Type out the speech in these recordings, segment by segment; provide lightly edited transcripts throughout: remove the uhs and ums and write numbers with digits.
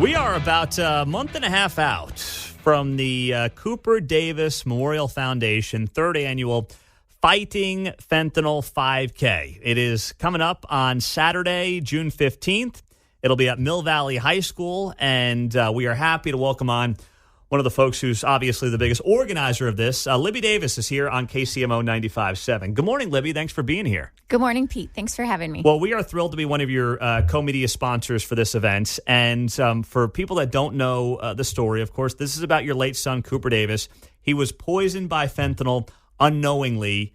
We are about a month and a half out from the Cooper Davis Memorial Foundation third annual Fighting Fentanyl 5K. It is coming up on Saturday, June 15th. It'll be at Mill Valley High School, and we are happy to welcome on one of the folks who's obviously the biggest organizer of this. Libby Davis is here on KCMO 95.7. Good morning, Libby. Thanks for being here. Good morning, Pete. Thanks for having me. Well, we are thrilled to be one of your co-media sponsors for this event. And for people that don't know the story, of course, this is about your late son, Cooper Davis. He was poisoned by fentanyl unknowingly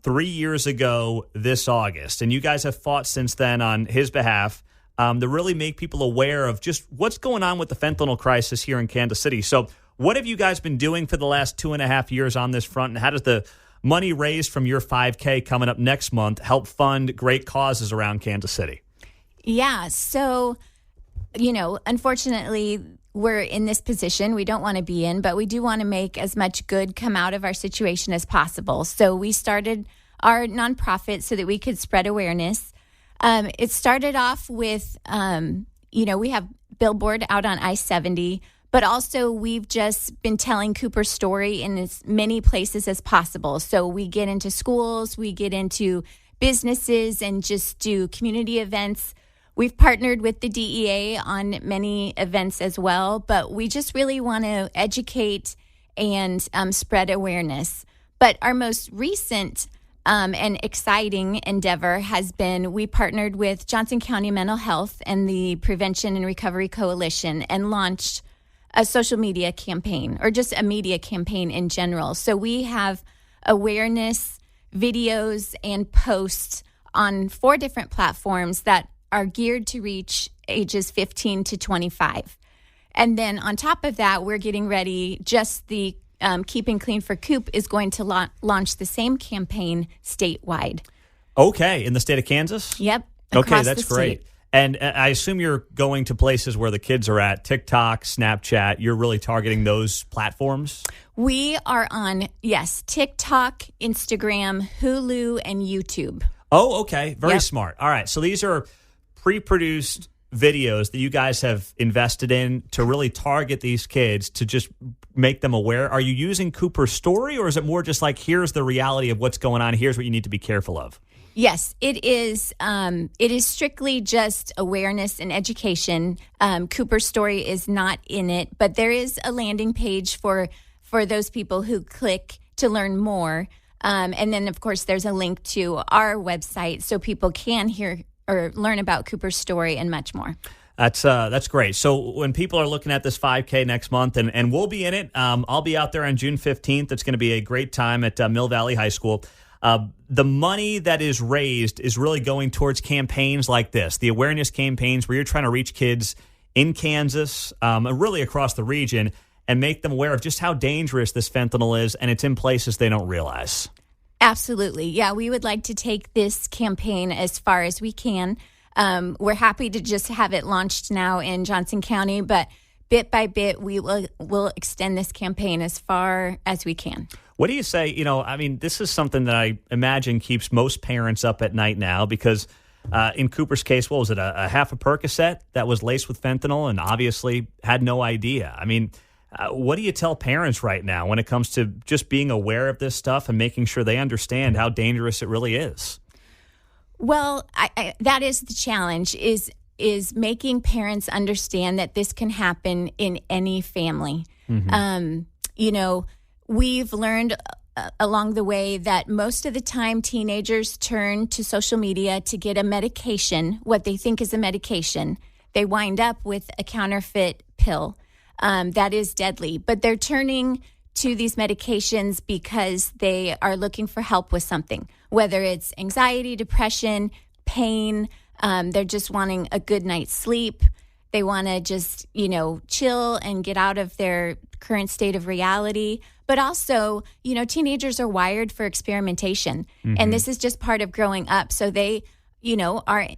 3 years ago this August. And you guys have fought since then on his behalf to really make people aware of just what's going on with the fentanyl crisis here in Kansas City. So what have you guys been doing for the last 2.5 years on this front, and how does the money raised from your 5K coming up next month help fund great causes around Kansas City? Yeah, so, unfortunately, we're in this position we don't want to be in, but we do want to make as much good come out of our situation as possible. So we started our nonprofit so that we could spread awareness. It started off with, we have billboard out on I-70, but also we've just been telling Cooper's story in as many places as possible. So we get into schools, we get into businesses, and just do community events. We've partnered with the DEA on many events as well, but we just really want to educate and spread awareness. But our most recent and exciting endeavor has been we partnered with Johnson County Mental Health and the Prevention and Recovery Coalition and launched a social media campaign, or just a media campaign in general. So we have awareness videos and posts on 4 different platforms that are geared to reach ages 15 to 25. And then on top of that, we're getting ready, just the Keeping Clean for Coop is going to launch the same campaign statewide. Okay, in the state of Kansas? Yep. Okay, that's great. And I assume you're going to places where the kids are at, TikTok, Snapchat. You're really targeting those platforms? We are on, yes, TikTok, Instagram, Hulu, and YouTube. Oh, okay. Very smart. All right. So these are pre-produced videos that you guys have invested in to really target these kids to just make them aware. Are you using Cooper's story, or is it more just like, here's the reality of what's going on, here's what you need to be careful of? Yes, it is. It is strictly just awareness and education. Cooper's story is not in it, but there is a landing page for those people who click to learn more. And then, of course, there's a link to our website so people can hear or learn about Cooper's story and much more. That's great. So when people are looking at this 5K next month, and we'll be in it, I'll be out there on June 15th. It's going to be a great time at Mill Valley High School. The money that is raised is really going towards campaigns like this, the awareness campaigns where you're trying to reach kids in Kansas, and really across the region, and make them aware of just how dangerous this fentanyl is, and it's in places they don't realize. Absolutely. Yeah, we would like to take this campaign as far as we can. We're happy to just have it launched now in Johnson County, but bit by bit, we will extend this campaign as far as we can. What do you say? This is something that I imagine keeps most parents up at night now because in Cooper's case, what was it, a half a Percocet that was laced with fentanyl and obviously had no idea? What do you tell parents right now when it comes to just being aware of this stuff and making sure they understand how dangerous it really is? Well, that is the challenge, is making parents understand that this can happen in any family. Mm-hmm. We've learned along the way that most of the time teenagers turn to social media to get a medication, what they think is a medication. They wind up with a counterfeit pill that is deadly, but they're turning to these medications because they are looking for help with something, whether it's anxiety, depression, pain. They're just wanting a good night's sleep. They want to just, chill and get out of their current state of reality. But also, teenagers are wired for experimentation. Mm-hmm. And this is just part of growing up. So they, are,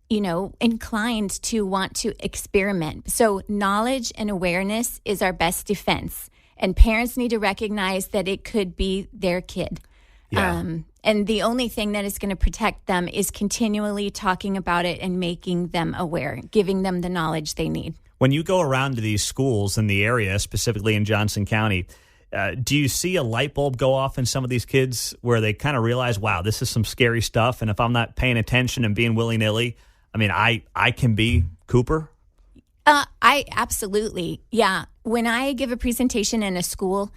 inclined to want to experiment. So knowledge and awareness is our best defense. And parents need to recognize that it could be their kid. Yeah. And the only thing that is going to protect them is continually talking about it and making them aware, giving them the knowledge they need. When you go around to these schools in the area, specifically in Johnson County, do you see a light bulb go off in some of these kids where they kind of realize, wow, this is some scary stuff, and if I'm not paying attention and being willy-nilly, I mean, I can be Cooper? I absolutely. Yeah. When I give a presentation in a school,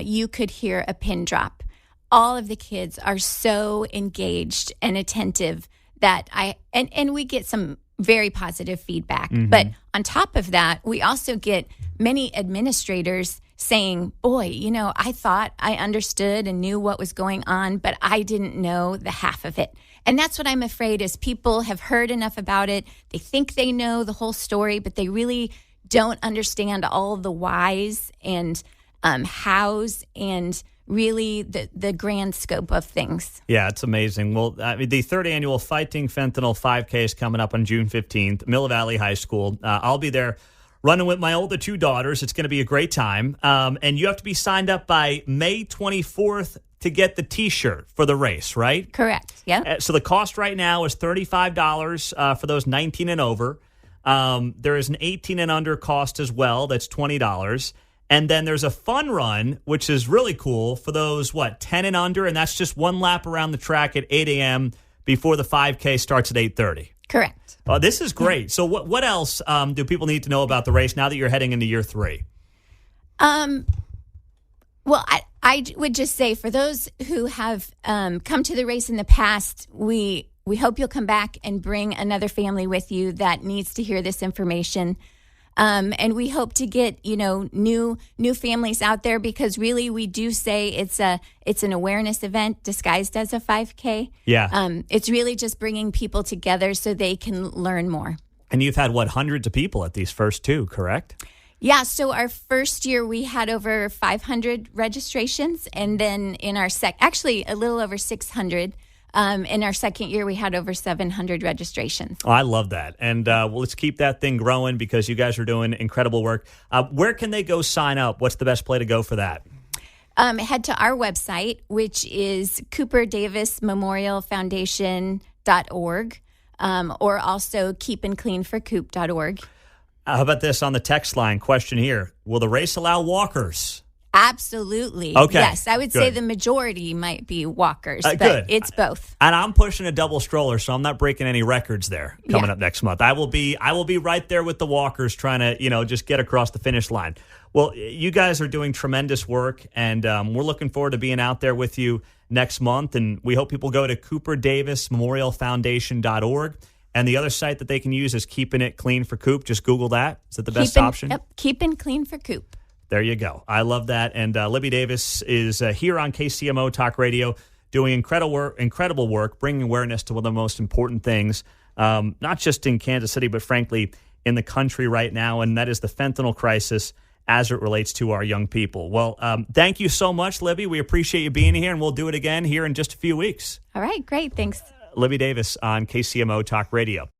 you could hear a pin drop. All of the kids are so engaged and attentive that and we get some very positive feedback. Mm-hmm. But on top of that, we also get many administrators saying, boy, I thought I understood and knew what was going on, but I didn't know the half of it. And that's what I'm afraid is people have heard enough about it. They think they know the whole story, but they really don't understand all the whys and hows and really the grand scope of things. Yeah, it's amazing. Well, the third annual Fighting Fentanyl 5K is coming up on June 15th, Mill Valley High School. I'll be there running with my older two daughters. It's going to be a great time. And you have to be signed up by May 24th to get the T-shirt for the race, right? Correct, yeah. So the cost right now is $35 for those 19 and over. There is an 18 and under cost as well. That's $20. And then there's a fun run, which is really cool for those, 10 and under, and that's just one lap around the track at 8 a.m. before the 5K starts at 8:30. Correct. This is great. Yeah. So what else do people need to know about the race now that you're heading into year 3? Well, I would just say for those who have come to the race in the past, we hope you'll come back and bring another family with you that needs to hear this information. And we hope to get, new families out there because really we do say it's an awareness event disguised as a 5K. Yeah. It's really just bringing people together so they can learn more. And you've had, hundreds of people at these first two, correct? Yeah. So our first year we had over 500 registrations. And then in our actually a little over 600. In our second year, we had over 700 registrations. Oh, I love that. And let's keep that thing growing because you guys are doing incredible work. Where can they go sign up? What's the best play to go for that? Head to our website, which is CooperDavisMemorialFoundation.org, or also keepandcleanforcoop.org. How about this on the text line? Question here. Will the race allow walkers? Absolutely. Okay. Yes, I would say the majority might be walkers, but good. It's both. And I'm pushing a double stroller, so I'm not breaking any records there coming up next month. I will be right there with the walkers trying to, just get across the finish line. Well, you guys are doing tremendous work, and we're looking forward to being out there with you next month. And we hope people go to CooperDavisMemorialFoundation.org. And the other site that they can use is Keeping It Clean for Coop. Just Google that. Is that the best option? Yep, Keeping Clean for Coop. There you go. I love that. And Libby Davis is here on KCMO Talk Radio doing incredible work, bringing awareness to one of the most important things, not just in Kansas City, but frankly in the country right now, and that is the fentanyl crisis as it relates to our young people. Well, thank you so much, Libby. We appreciate you being here, and we'll do it again here in just a few weeks. All right, great. Thanks. Libby Davis on KCMO Talk Radio.